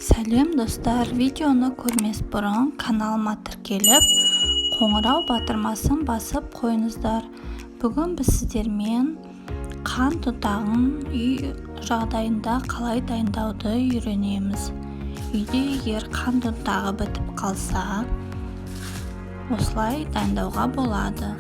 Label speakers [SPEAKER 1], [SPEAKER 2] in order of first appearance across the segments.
[SPEAKER 1] Сәлем достар, видеоны көрмес бұрын каналыма тіркеліп, қоңырау батырмасын басып қойыңыздар. Бүгін біз сіздермен қант ұнтағын үй жағдайында қалай дайындауды үйренеміз. Үйде егер қант ұнтағы бітіп қалса, осылай дайындауға болады.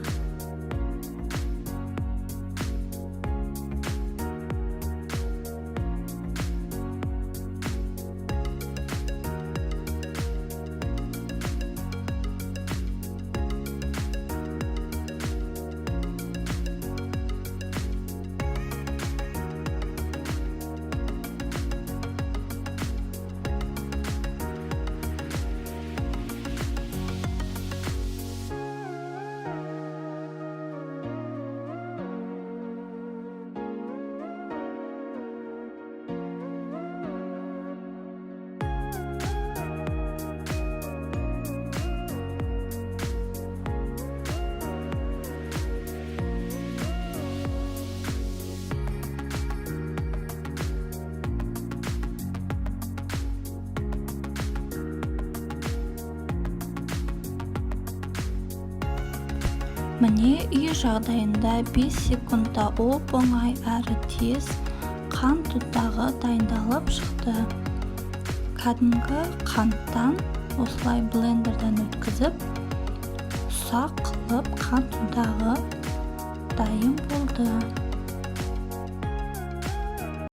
[SPEAKER 1] Міне үй жағдайында 5 секундта оп-оңай әрі тез қант ұнтағы дайындалып шықты. Кәдімгі қанттан осылай блендерден өткізіп, ұсақ қылып қант ұнтағы дайын болды.